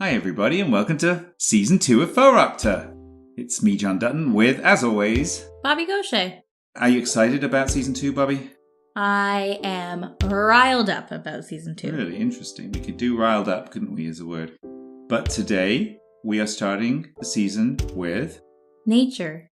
Hi everybody and welcome to Season 2 of Fauxropter. It's me, John Dutton, with, as always... Bobbie Gaucher. Are you excited about Season 2, Bobbie? I am riled up about Season 2. Really interesting. We could do riled up, couldn't we, as a word? But today, we are starting the season with... Nature.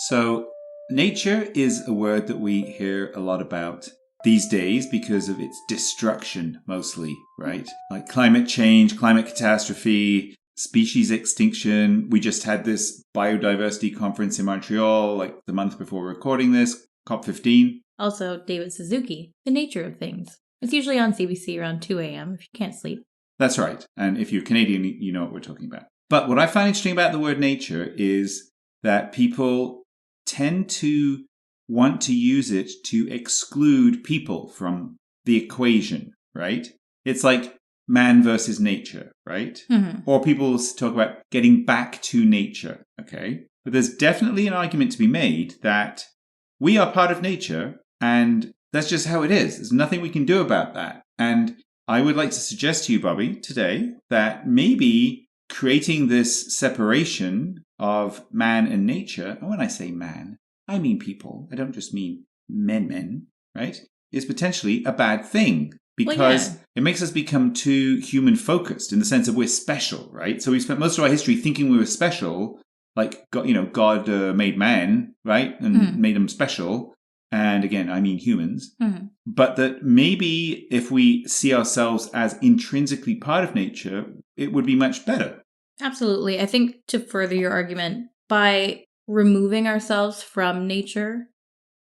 So, nature is a word that we hear a lot about these days because of its destruction, mostly, right? Like climate change, climate catastrophe, species extinction. We just had this biodiversity conference in Montreal, like the month before recording this, COP15. Also, David Suzuki, The Nature of Things. It's usually on CBC around 2 a.m. if you can't sleep. That's right. And if you're Canadian, you know what we're talking about. But what I find interesting about the word nature is that people tend to want to use it to exclude people from the equation, right? It's like man versus nature, right? Mm-hmm. Or people talk about getting back to nature, okay? But there's definitely an argument to be made that we are part of nature and that's just how it is. There's nothing we can do about that. And I would like to suggest to you, Bobbie, today that maybe creating this separation of man and nature, and when I say man, I mean people, I don't just mean men, right, is potentially a bad thing because it makes us become too human focused in the sense of we're special, right? So we spent most of our history thinking we were special, like God made man, right, and made him special. And again, I mean humans. Mm-hmm. But that maybe if we see ourselves as intrinsically part of nature, it would be much better. Absolutely. I think to further your argument, by removing ourselves from nature,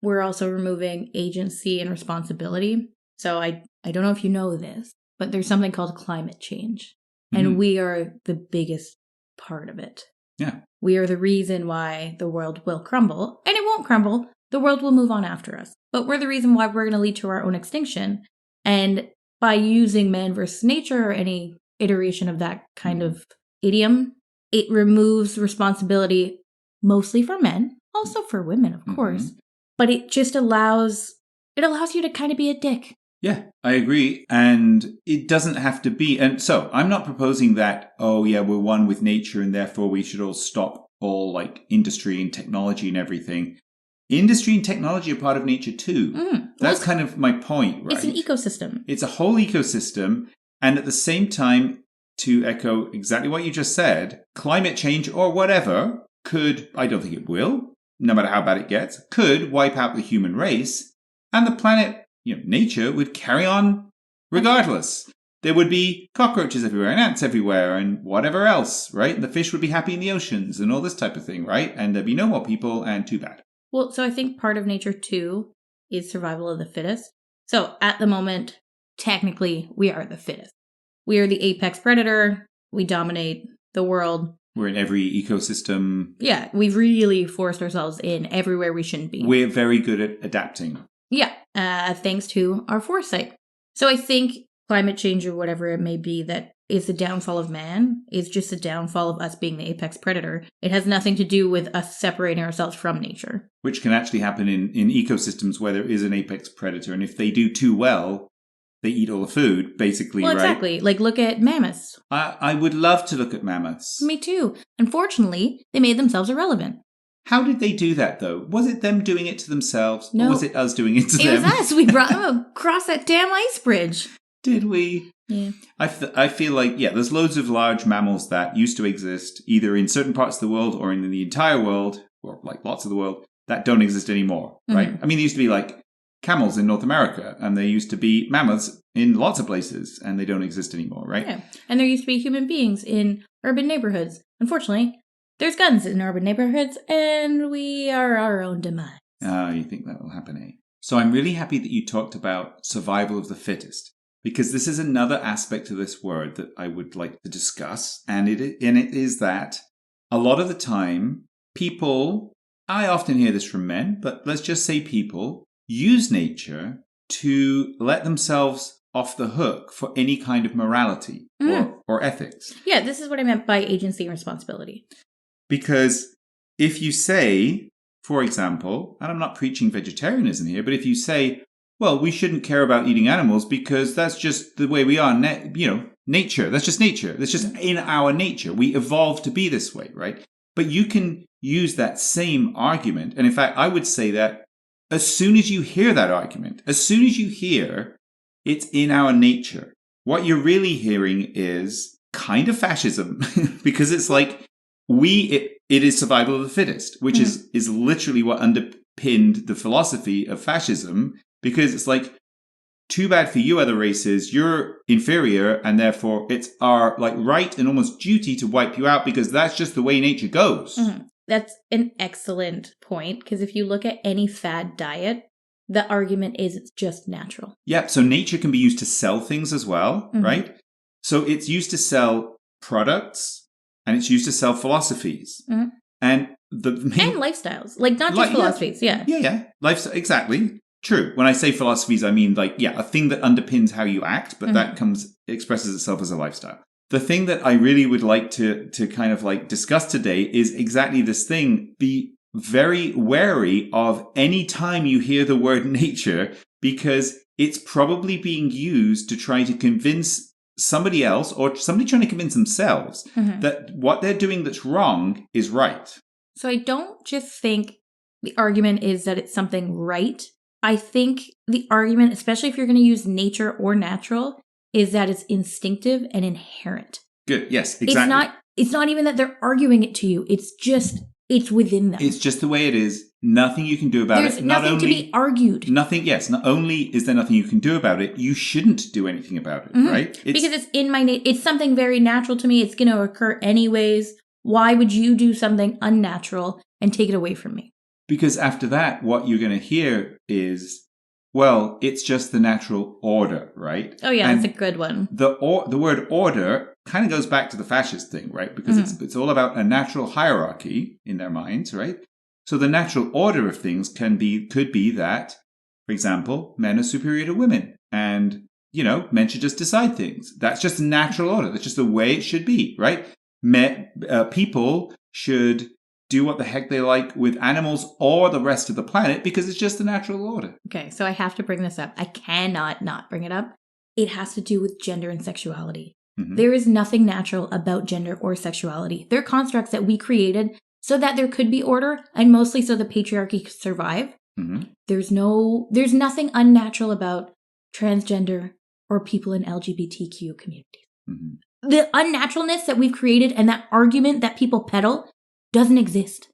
we're also removing agency and responsibility. So I don't know if you know this, but there's something called climate change. Mm-hmm. And we are the biggest part of it. Yeah. We are the reason why the world will crumble. And it won't crumble. The world will move on after us. But we're the reason why we're going to lead to our own extinction. And by using man versus nature or any iteration of that kind of idiom, it removes responsibility mostly for men, also for women, of course. But it just allows you to kind of be a dick. Yeah, I agree. And it doesn't have to be. And so I'm not proposing that, we're one with nature and therefore we should all stop all like industry and technology and everything. Industry and technology are part of nature too. That's kind of my point, right? It's an ecosystem. It's a whole ecosystem. And at the same time, to echo exactly what you just said, climate change or whatever could, I don't think it will, no matter how bad it gets, could wipe out the human race and the planet, nature would carry on regardless. There would be cockroaches everywhere and ants everywhere and whatever else, right? And the fish would be happy in the oceans and all this type of thing, right? And there'd be no more people and too bad. Well, so I think part of nature too is survival of the fittest. So at the moment, technically, we are the fittest. We are the apex predator. We dominate the world. We're in every ecosystem. Yeah, we've really forced ourselves in everywhere we shouldn't be. We're very good at adapting. Yeah, thanks to our foresight. So I think climate change or whatever it may be that is the downfall of man is just the downfall of us being the apex predator. It has nothing to do with us separating ourselves from nature. Which can actually happen in ecosystems where there is an apex predator. And if they do too well, they eat all the food, basically, well, right? Exactly. Like, look at mammoths. I would love to look at mammoths. Me too. Unfortunately, they made themselves irrelevant. How did they do that, though? Was it them doing it to themselves? No. Or was it us doing it to them? It was us. We brought them across that damn ice bridge. Did we? Yeah. I feel like, there's loads of large mammals that used to exist, either in certain parts of the world or in the entire world, or like lots of the world, that don't exist anymore, right? I mean, there used to be like camels in North America, and there used to be mammoths in lots of places, and they don't exist anymore, right? Yeah. And there used to be human beings in urban neighborhoods. Unfortunately, there's guns in urban neighborhoods, and we are our own demise. You think that will happen, eh? So I'm really happy that you talked about survival of the fittest, because this is another aspect of this word that I would like to discuss, and it is that a lot of the time, people, I often hear this from men, but let's just say people, use nature to let themselves off the hook for any kind of morality or ethics. Yeah, this is what I meant by agency and responsibility. Because if you say, for example, and I'm not preaching vegetarianism here, but if you say, well, we shouldn't care about eating animals because that's just the way we are, nature. That's just nature. That's just in our nature. We evolved to be this way, right? But you can use that same argument. And in fact, I would say that as soon as you hear that argument, as soon as you hear it's in our nature, what you're really hearing is kind of fascism because it's like it is survival of the fittest, which is literally what underpinned the philosophy of fascism, because it's like, too bad for you other races, you're inferior, and therefore it's our right and almost duty to wipe you out because that's just the way nature goes. Mm-hmm. That's an excellent point, because if you look at any fad diet, the argument is it's just natural. Yeah, so nature can be used to sell things as well, right? So it's used to sell products, and it's used to sell philosophies. And lifestyles. Not just philosophies, yeah. Yeah. Lifestyle, exactly. True. When I say philosophies, I mean a thing that underpins how you act, but that expresses itself as a lifestyle. The thing that I really would like to kind of discuss today is exactly this thing. Be very wary of any time you hear the word nature, because it's probably being used to try to convince somebody else or somebody trying to convince themselves that what they're doing that's wrong is right. So I don't just think the argument is that it's something right. I think the argument, especially if you're going to use nature or natural, is that it's instinctive and inherent. Good. Yes, exactly. It's not even that they're arguing it to you. It's within them. It's just the way it is. Nothing you can do about it. There's nothing to be argued. Nothing. Yes. Not only is there nothing you can do about it, you shouldn't do anything about it, right? Because it's in my it's something very natural to me. It's going to occur anyways. Why would you do something unnatural and take it away from me? Because after that, what you're going to hear is, well, it's just the natural order, right? Oh, yeah, that's a good one. The word order kind of goes back to the fascist thing, right? Because it's all about a natural hierarchy in their minds, right? So the natural order of things could be that, for example, men are superior to women, and men should just decide things. That's just a natural order. That's just the way it should be, right? People should do what the heck they like with animals or the rest of the planet because it's just the natural order. Okay, so I have to bring this up. I cannot not bring it up. It has to do with gender and sexuality. There is nothing natural about gender or sexuality. They're constructs that we created so that there could be order, and mostly so the patriarchy could survive. There's nothing unnatural about transgender or people in LGBTQ communities. The unnaturalness that we've created and that argument that people peddle doesn't exist.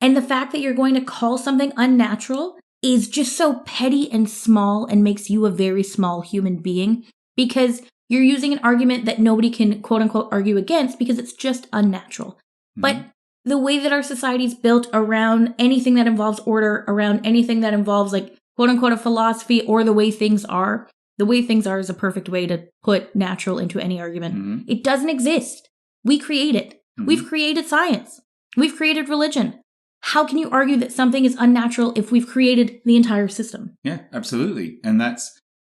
And the fact that you're going to call something unnatural is just so petty and small and makes you a very small human being, because you're using an argument that nobody can quote unquote argue against because it's just unnatural. But the way that our society is built around anything that involves order, around anything that involves quote unquote a philosophy or the way things are is a perfect way to put natural into any argument. It doesn't exist. We create it. We've created science. We've created religion. How can you argue that something is unnatural if we've created the entire system? Yeah, absolutely. And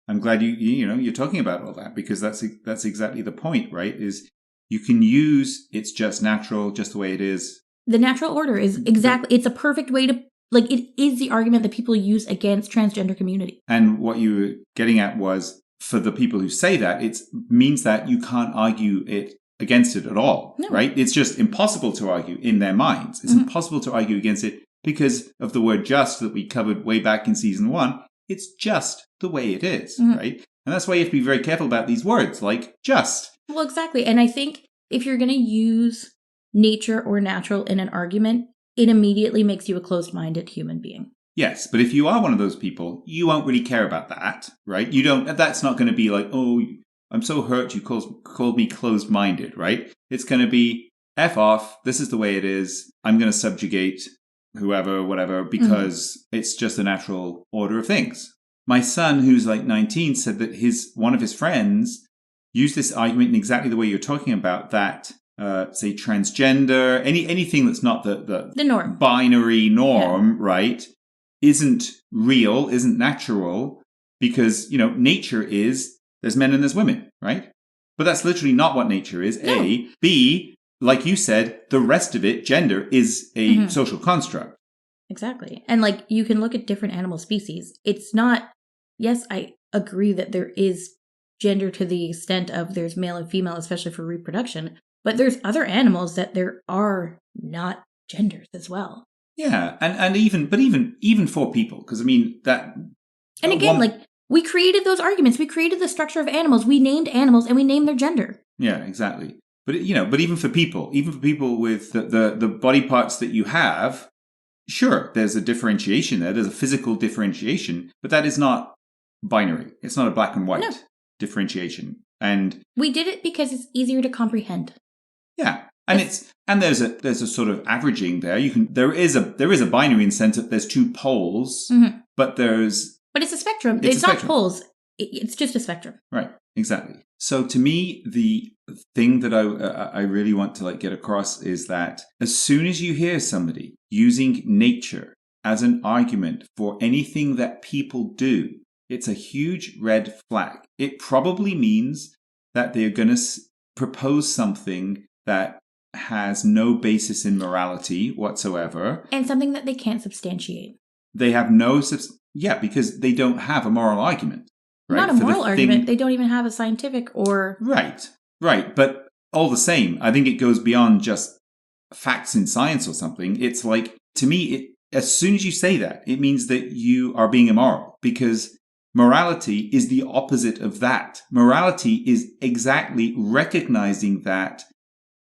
I'm glad you're talking about all that, because that's exactly the point, right? Is you can use it's just natural, just the way it is. The natural order is it's a perfect way to, it is the argument that people use against transgender community. And what you were getting at was, for the people who say that, it means that you can't argue it against it at all, right? It's just impossible to argue in their minds. It's impossible to argue against it because of the word just that we covered way back in season 1. It's just the way it is, right? And that's why you have to be very careful about these words, like just. Well, exactly. And I think if you're going to use nature or natural in an argument, it immediately makes you a closed-minded human being. Yes, but if you are one of those people, you won't really care about that, right? That's not going to be like, oh, I'm so hurt you called me closed-minded, right? It's going to be, F off, this is the way it is, I'm going to subjugate whoever, whatever, because it's just the natural order of things. My son, who's 19, said that one of his friends used this argument in exactly the way you're talking about, that, say, transgender, anything that's not the norm, binary norm, right, isn't real, isn't natural, because, nature is there's men and there's women, right? But that's literally not what nature is, No. A. B, like you said, the rest of it, gender, is a social construct. Exactly. And you can look at different animal species. It's not, yes, I agree that there is gender to the extent of there's male and female, especially for reproduction, but there's other animals that there are not genders as well. Yeah, and even for people, because that. And again, we created those arguments. We created the structure of animals. We named animals and we named their gender. Yeah, exactly. But but even for people with the body parts that you have, sure, there's a differentiation there. There's a physical differentiation, but that is not binary. It's not a black and white differentiation. And we did it because it's easier to comprehend. Yeah. And there's a sort of averaging there. There is a binary in the sense that there's two poles, but it's a spectrum. It's not poles. It's just a spectrum. Right. Exactly. So to me, the thing that I really want to get across is that as soon as you hear somebody using nature as an argument for anything that people do, it's a huge red flag. It probably means that they're going to propose something that has no basis in morality whatsoever. And something that they can't substantiate. They have because they don't have a moral argument. Right? Not a moral argument. They don't even have a scientific or... Right. But all the same, I think it goes beyond just facts in science or something. It's to me, as soon as you say that, it means that you are being immoral, because morality is the opposite of that. Morality is exactly recognizing that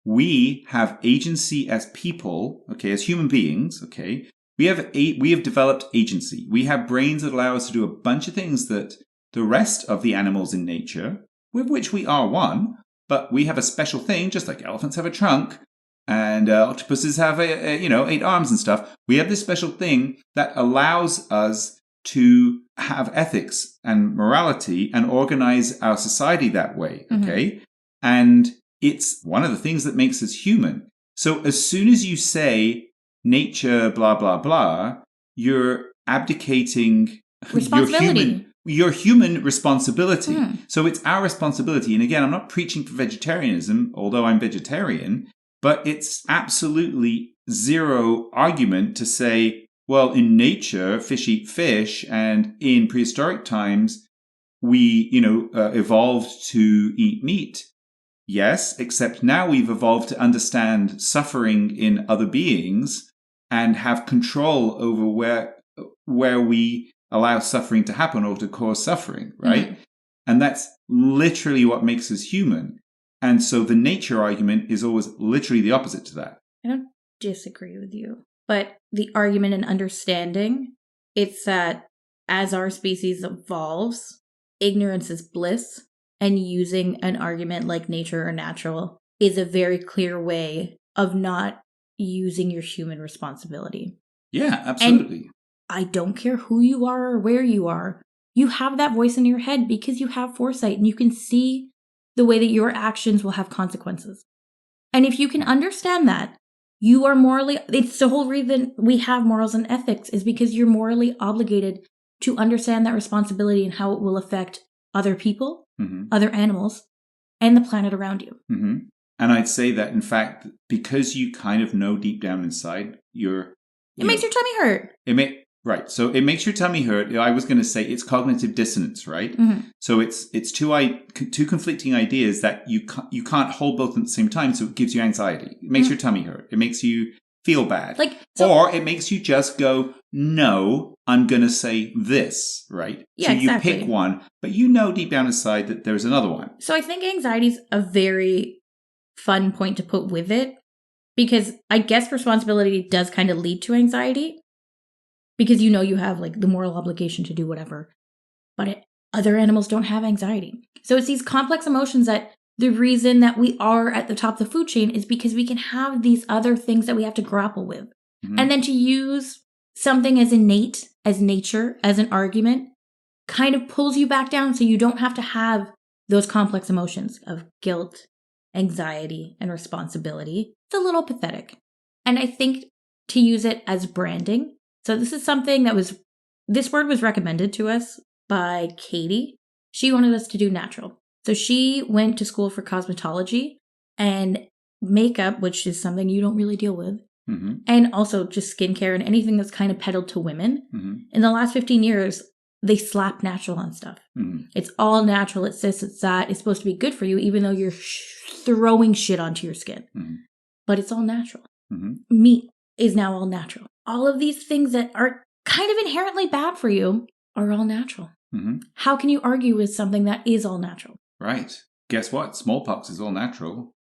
we have agency as people, as human beings, We have developed agency. We have brains that allow us to do a bunch of things that the rest of the animals in nature, with which we are one, but we have a special thing, just like elephants have a trunk, and octopuses have 8 arms and stuff. We have this special thing that allows us to have ethics and morality and organize our society that way. Okay, and it's one of the things that makes us human. So as soon as you say nature, blah, blah, blah, you're abdicating your human responsibility. So it's our responsibility. And again, I'm not preaching for vegetarianism, although I'm vegetarian, but it's absolutely zero argument to say, well, in nature, fish eat fish, and in prehistoric times, we, evolved to eat meat. Yes, except now we've evolved to understand suffering in other beings and have control over where we allow suffering to happen or to cause suffering, right? And that's literally what makes us human. And so the nature argument is always literally the opposite to that. I don't disagree with you. But the argument and understanding, it's that as our species evolves, ignorance is bliss. And using an argument like nature or natural is a very clear way of not using your human responsibility. Yeah, absolutely. And I don't care who you are or where you are. You have that voice in your head because you have foresight and you can see the way that your actions will have consequences. And if you can understand that, you are morally... It's the whole reason we have morals and ethics is because you're morally obligated to understand that responsibility and how it will affect other people, other animals, and the planet around you. And I'd say that, in fact, because you kind of know deep down inside, it makes your tummy hurt. Right. So it makes your tummy hurt. I was going to say it's cognitive dissonance, right? So it's two conflicting ideas that you can't hold both at the same time. So it gives you anxiety. It makes your tummy hurt. It makes you feel bad. Or it makes you just go, no, I'm going to say this, right? Yeah, so you exactly. pick one, but you know deep down inside that there's another one. So I think anxiety is a very fun point to put with it, because I guess responsibility does kind of lead to anxiety, because you have the moral obligation to do whatever. But other animals don't have anxiety. So it's these complex emotions that the reason that we are at the top of the food chain is because we can have these other things that we have to grapple with. And then to use something as innate, as nature, as an argument, kind of pulls you back down so you don't have to have those complex emotions of guilt, anxiety, and responsibility. It's a little pathetic. And I think to use it as branding. So this is something this word was recommended to us by Katie. She wanted us to do natural. So she went to school for cosmetology and makeup, which is something you don't really deal with. Mm-hmm. And also just skincare and anything that's kind of peddled to women. Mm-hmm. In the last 15 years, they slap natural on stuff. Mm-hmm. It's all natural. It's this, it's that. It's supposed to be good for you, even though you're throwing shit onto your skin. Mm-hmm. But it's all natural. Mm-hmm. Meat is now all natural. All of these things that are kind of inherently bad for you are all natural. Mm-hmm. How can you argue with something that is all natural? Right. Guess what? Smallpox is all natural.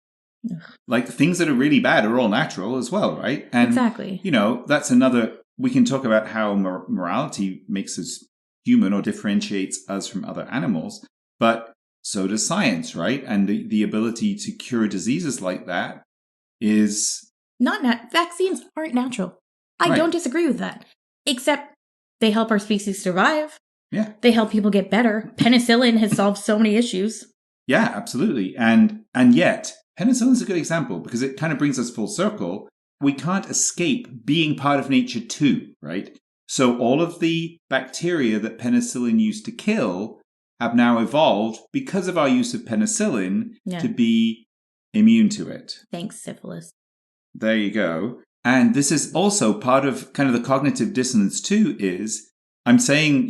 Ugh. Like, things that are really bad are all natural as well, right? And, Exactly. That's another... We can talk about how morality makes us human or differentiates us from other animals, but so does science, right? And the ability to cure diseases like that is... Vaccines aren't natural. I Right. don't disagree with that. Except they help our species survive. Yeah. They help people get better. Penicillin has solved so many issues. Yeah, absolutely. And yet, penicillin is a good example because it kind of brings us full circle. We can't escape being part of nature too, right? So all of the bacteria that penicillin used to kill have now evolved because of our use of penicillin to be immune to it. Thanks, syphilis. There you go. And this is also part of kind of the cognitive dissonance too, is I'm saying,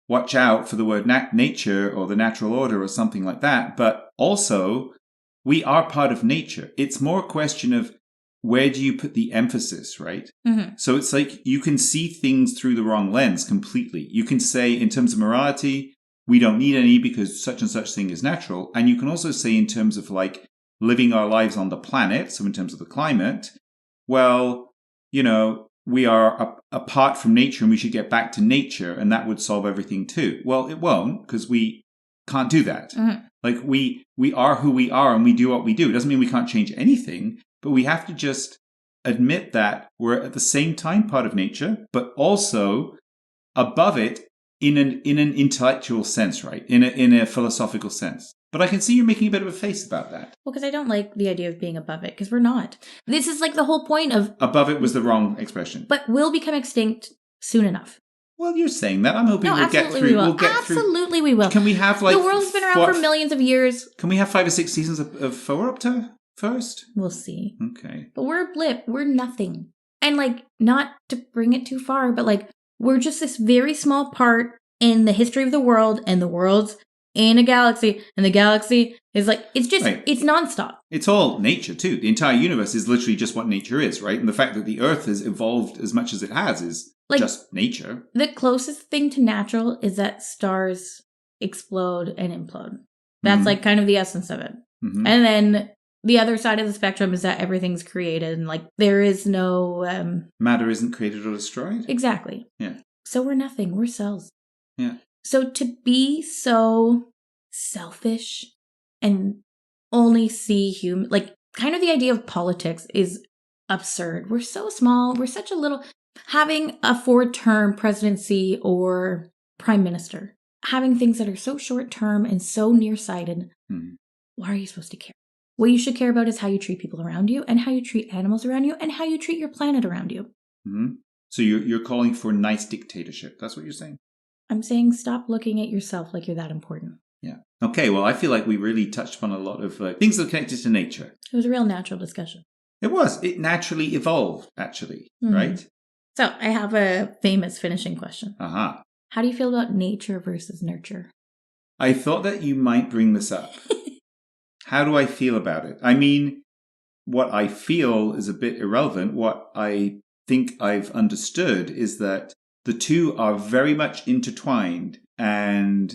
watch out for the word nature or the natural order or something like that. But also, we are part of nature. It's more a question of where do you put the emphasis, right? Mm-hmm. So it's like you can see things through the wrong lens completely. You can say in terms of morality, we don't need any because such and such thing is natural. And you can also say in terms of like living our lives on the planet, so in terms of the climate, well, we are apart from nature and we should get back to nature and that would solve everything too. Well, it won't because we can't do that. Mm-hmm. Like we are who we are and we do what we do. It doesn't mean we can't change anything, but we have to just admit that we're at the same time part of nature, but also above it in an intellectual sense, right? In a philosophical sense. But I can see you're making a bit of a face about that. Well, because I don't like the idea of being above it, because we're not. This is like the whole point of... Above it was the wrong expression. But we'll become extinct soon enough. Well, you're saying that. I'm hoping we'll get through. We will. We'll get Absolutely we will. Can we have like... The world's been around for millions of years. Can we have 5 or 6 seasons of Fauxropter first? We'll see. Okay. But we're a blip. We're nothing. And like, not to bring it too far, but like, we're just this very small part in the history of the world, and the world's in a galaxy, and the galaxy is like, it's just, right. It's nonstop. It's all nature too. The entire universe is literally just what nature is, right? And the fact that the Earth has evolved as much as it has is like, just nature. The closest thing to natural is that stars explode and implode. That's like kind of the essence of it. Mm-hmm. And then the other side of the spectrum is that everything's created and like there is no... matter isn't created or destroyed? Exactly. Yeah. So we're nothing. We're cells. Yeah. So to be so selfish and only see human, like kind of the idea of politics is absurd. We're so small. We're such a little, having a 4-term presidency or prime minister, having things that are so short term and so nearsighted. Why are you supposed to care? What you should care about is how you treat people around you and how you treat animals around you and how you treat your planet around you. Mm-hmm. So you're calling for nice dictatorship. That's what you're saying? I'm saying stop looking at yourself like you're that important. Yeah. Okay, well, I feel like we really touched upon a lot of things that are connected to nature. It was a real natural discussion. It was. It naturally evolved, actually, right? So I have a famous finishing question. Uh-huh. How do you feel about nature versus nurture? I thought that you might bring this up. How do I feel about it? I mean, what I feel is a bit irrelevant. What I think I've understood is that the two are very much intertwined, and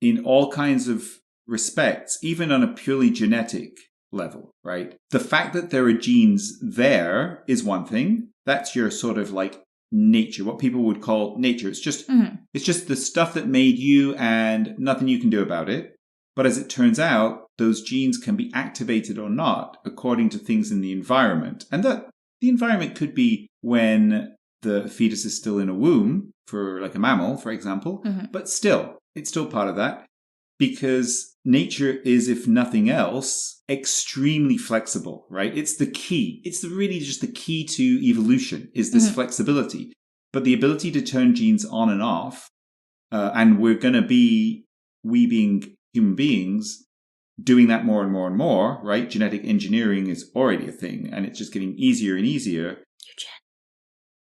in all kinds of respects, even on a purely genetic level, right? The fact that there are genes there is one thing. That's your sort of like nature, what people would call nature. It's just it's just the stuff that made you and nothing you can do about it. But as it turns out, those genes can be activated or not according to things in the environment. And that the environment could be when the fetus is still in a womb, for like a mammal, for example, but still, it's still part of that because nature is, if nothing else, extremely flexible, right? It's the key. It's really just the key to evolution is this flexibility. But the ability to turn genes on and off And we're going to be, we being human beings, doing that more and more and more, right? Genetic engineering is already a thing, and it's just getting easier and easier.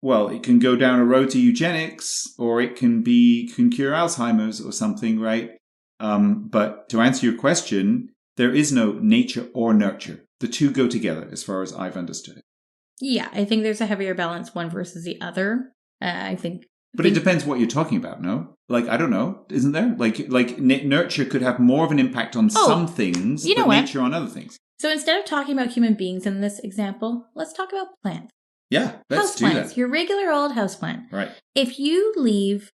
Well, it can go down a road to eugenics, or it can cure Alzheimer's or something, right? But to answer your question, there is no nature or nurture. The two go together, as far as I've understood it. Yeah, I think there's a heavier balance one versus the other. But it depends what you're talking about, no? Like, I don't know, isn't there? Like nurture could have more of an impact on some things, but nature on other things. So instead of talking about human beings in this example, let's talk about plants. Yeah, let's do that. Your regular old houseplant. Right. If you leave,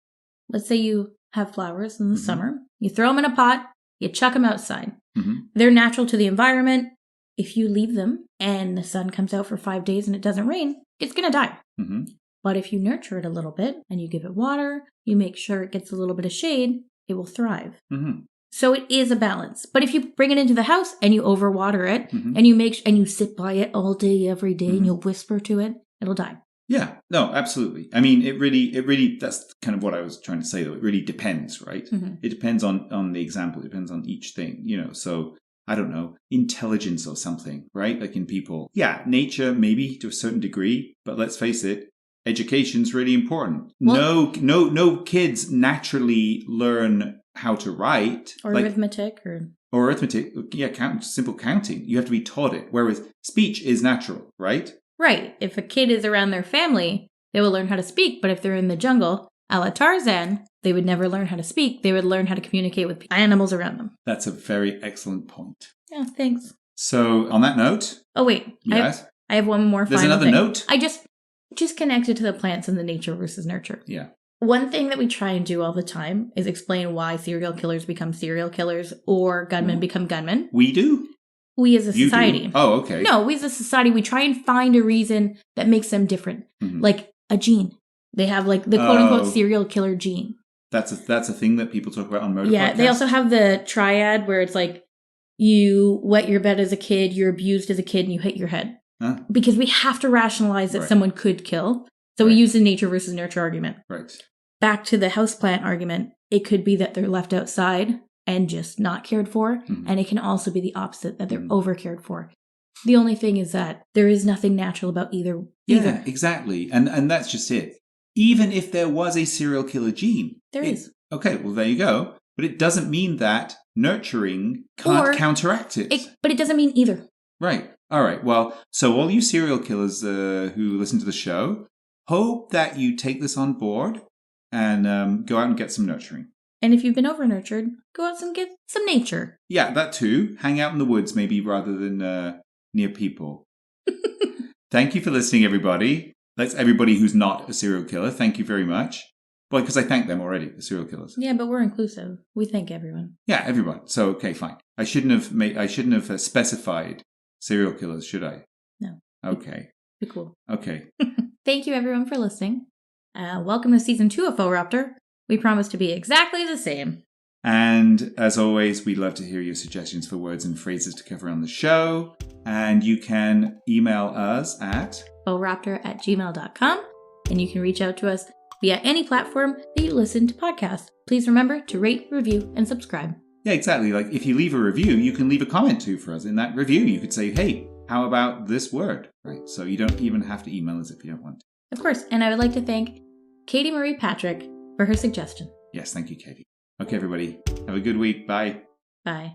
let's say you have flowers in the summer, you throw them in a pot, you chuck them outside. Mm-hmm. They're natural to the environment. If you leave them and the sun comes out for 5 days and it doesn't rain, it's going to die. Mm-hmm. But if you nurture it a little bit and you give it water, you make sure it gets a little bit of shade, it will thrive. Mm-hmm. So it is a balance. But if you bring it into the house and you overwater it and you sit by it all day, every day, and you'll whisper to it, it'll die. Yeah, no, absolutely. I mean, it really, that's kind of what I was trying to say, though. It really depends, right? Mm-hmm. It depends on the example. It depends on each thing, so I don't know, intelligence or something, right? Like in people. Yeah, nature, maybe to a certain degree, but let's face it, education's really important. Well, no kids naturally learn how to write. Or arithmetic or arithmetic. Yeah, simple counting. You have to be taught it. Whereas speech is natural, right? Right. If a kid is around their family, they will learn how to speak. But if they're in the jungle, a la Tarzan, they would never learn how to speak. They would learn how to communicate with animals around them. That's a very excellent point. Yeah, thanks. So on that note. Oh, wait. Yes. I have one more There's final another thing. Note? I just connected to the plants and the nature versus nurture. Yeah. One thing that we try and do all the time is explain why serial killers become serial killers or gunmen become gunmen. We do? We as a society. Oh, okay. No, we as a society, we try and find a reason that makes them different. Mm-hmm. Like a gene. They have like the quote-unquote serial killer gene. That's a thing that people talk about on murder podcasts. They also have the triad where it's like you wet your bed as a kid, you're abused as a kid, and you hit your head. Huh? Because we have to rationalize that someone could kill. So we use the nature versus nurture argument. Right. Back to the houseplant argument, it could be that they're left outside and just not cared for. Mm-hmm. And it can also be the opposite, that they're over cared for. The only thing is that there is nothing natural about either. Yeah, exactly. And that's just it. Even if there was a serial killer gene. There is. Okay, well, there you go. But it doesn't mean that nurturing can't counteract it. But it doesn't mean either. Right. All right. Well, so all you serial killers who listen to the show, hope that you take this on board and go out and get some nurturing. And if you've been over-nurtured, go out and get some nature. Yeah, that too. Hang out in the woods maybe rather than near people. Thank you for listening, everybody. That's everybody who's not a serial killer. Thank you very much. Well, because I thanked them already, the serial killers. Yeah, but we're inclusive. We thank everyone. Yeah, everyone. So, okay, fine. I shouldn't have specified serial killers, should I? No. Okay. Be cool. Okay. Thank you, everyone, for listening. Welcome to Season 2 of Fauxropter. We promise to be exactly the same. And as always, we'd love to hear your suggestions for words and phrases to cover on the show. And you can email us at fauxropter@gmail.com. And you can reach out to us via any platform that you listen to podcasts. Please remember to rate, review, and subscribe. Yeah, exactly. Like if you leave a review, you can leave a comment too for us. In that review, you could say, hey, how about this word? Right. So you don't even have to email us if you don't want to. Of course. And I would like to thank Katie Marie Patrick for her suggestion. Yes, thank you, Katie. Okay, everybody. Have a good week. Bye. Bye.